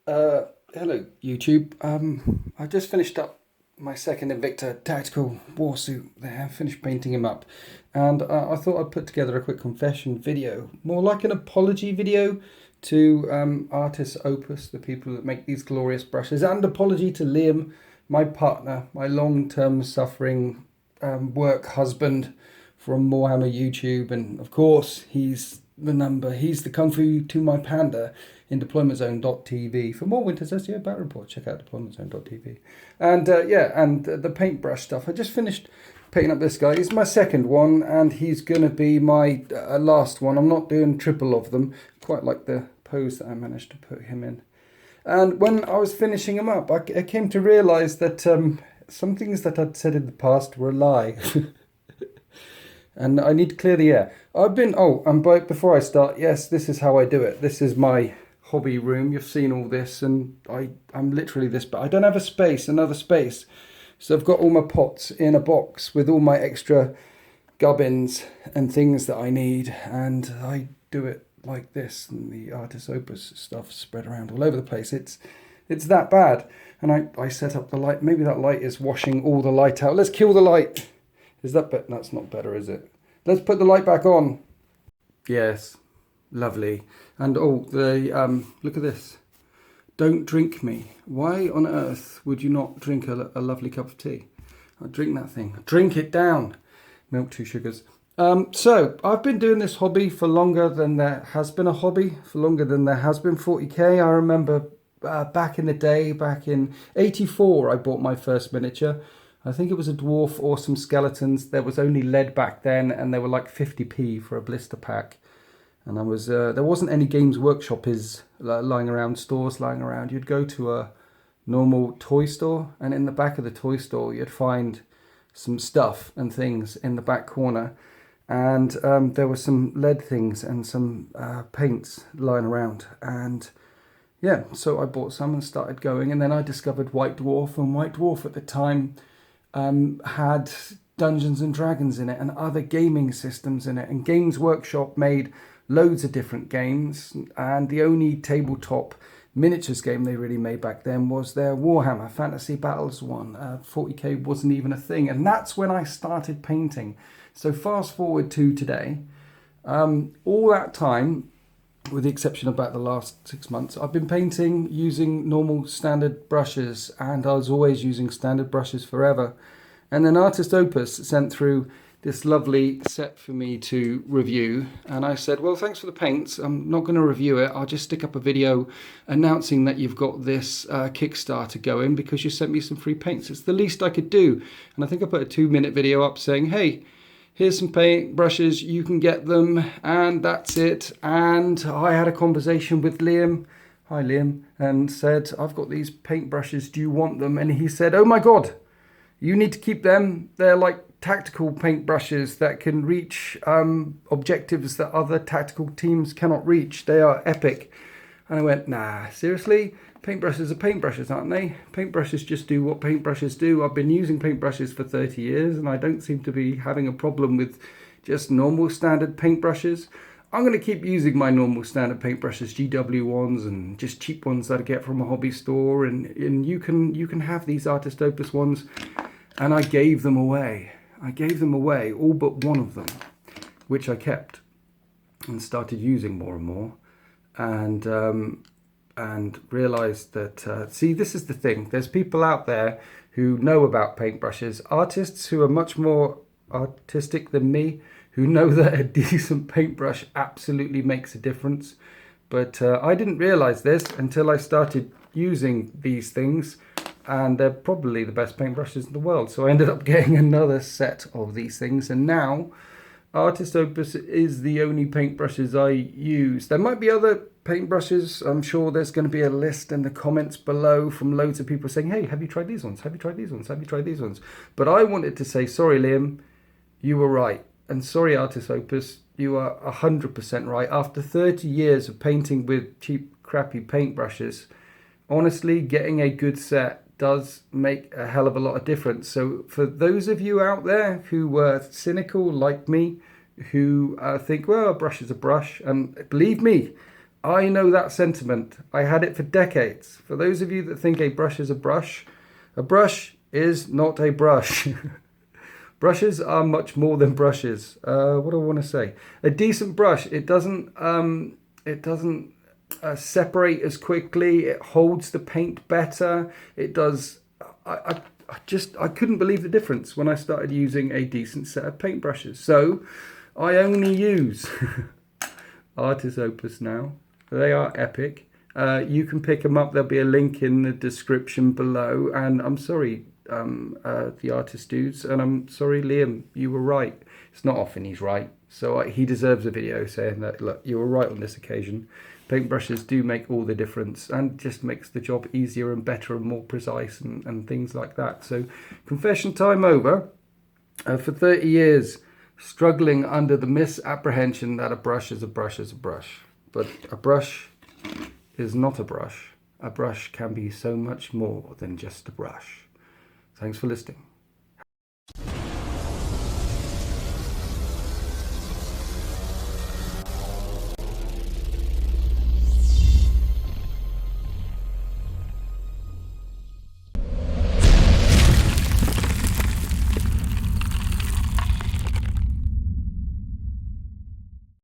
Hello YouTube. I just finished up my second Invicta tactical war suit there, finished painting him up, and I thought I'd put together a quick confession video, more like an apology video to Artis Opus, the people that make these glorious brushes, and apology to Liam, my partner, my long-term suffering work husband from Warhammer YouTube, and of course he's the Kung Fu to my panda in deploymentzone.tv. For more Winter's SEO battle report, check out deploymentzone.tv. And and the paintbrush stuff. I just finished painting up this guy. He's my second one, and he's going to be my last one. I'm not doing triple of them. Quite like the pose that I managed to put him in. And when I was finishing him up, I came to realise that some things that I'd said in the past were a lie. And I need to clear the air. Before I start, yes, this is how I do it. This is my hobby room. You've seen all this, and I'm literally this, but I don't have another space. So I've got all my pots in a box with all my extra gubbins and things that I need, and I do it like this, and the Artis Opus stuff spread around all over the place. It's that bad. And I set up the light. Maybe that light is washing all the light out. Let's kill the light. Is that better? That's not better, is it? Let's put the light back on. Yes, lovely. And look at this. Don't drink me. Why on earth would you not drink a lovely cup of tea? I'll drink that thing. Drink it down. Milk, 2 sugars. So I've been doing this hobby for longer than there has been a hobby, for longer than there has been 40k. I remember back in the day, back in '84, I bought my first miniature. I think it was a dwarf or some skeletons. There was only lead back then, and they were like 50p for a blister pack. And there wasn't any Games Workshop lying around, stores lying around. You'd go to a normal toy store, and in the back of the toy store, you'd find some stuff and things in the back corner. And there were some lead things and some paints lying around. And yeah, so I bought some and started going. And then I discovered White Dwarf, and White Dwarf at the time had Dungeons and Dragons in it and other gaming systems in it, and Games Workshop made loads of different games, and the only tabletop miniatures game they really made back then was their Warhammer Fantasy Battles one. 40k wasn't even a thing, and that's when I started painting. So fast forward to today, all that time, with the exception of about the last 6 months, I've been painting using normal standard brushes, and I was always using standard brushes forever. And then Artis Opus sent through this lovely set for me to review, and I said, well, thanks for the paints. I'm not going to review it. I'll just stick up a video announcing that you've got this Kickstarter going because you sent me some free paints. It's the least I could do. And I think I put a 2-minute video up saying, hey, here's some paint brushes, you can get them, and that's it. And I had a conversation with Liam, hi Liam, and said, I've got these paint brushes, do you want them? And he said, oh my God, you need to keep them. They're like tactical paint brushes that can reach objectives that other tactical teams cannot reach. They are epic. And I went, nah, seriously? Paintbrushes are paintbrushes, aren't they? Paintbrushes just do what paintbrushes do. I've been using paintbrushes for 30 years, and I don't seem to be having a problem with just normal standard paintbrushes. I'm going to keep using my normal standard paintbrushes, GW ones, and just cheap ones that I get from a hobby store. And you can have these Artis Opus ones. And I gave them away. All but one of them, which I kept and started using more and more. And realised that, see, this is the thing. There's people out there who know about paintbrushes, artists who are much more artistic than me, who know that a decent paintbrush absolutely makes a difference. But I didn't realise this until I started using these things, and they're probably the best paintbrushes in the world. So I ended up getting another set of these things, and now Artis Opus is the only paintbrushes I use. There might be other paintbrushes. I'm sure there's going to be a list in the comments below from loads of people saying, hey, have you tried these ones? Have you tried these ones? Have you tried these ones? But I wanted to say, sorry, Liam, you were right. And sorry, Artis Opus, you are 100% right. After 30 years of painting with cheap, crappy paintbrushes, honestly, getting a good set does make a hell of a lot of difference. So for those of you out there who were cynical like me, who think, well, a brush is a brush, and believe me, I know that sentiment. I had it for decades. For those of you that think a brush is a brush is not a brush. Brushes are much more than brushes. What do I want to say? A decent brush, it doesn't separate as quickly. It holds the paint better. It does. I couldn't believe the difference when I started using a decent set of paintbrushes. So I only use Artis Opus now. They are epic. You can pick them up. There'll be a link in the description below. And I'm sorry, the artist dudes, and I'm sorry, Liam, you were right. It's not often he's right, so he deserves a video saying that, look, you were right on this occasion. Paintbrushes do make all the difference, and just makes the job easier and better and more precise and things like that. So confession time over. For 30 years struggling under the misapprehension that a brush is a brush is a brush, but a brush is not a brush. A brush can be so much more than just a brush. Thanks for listening.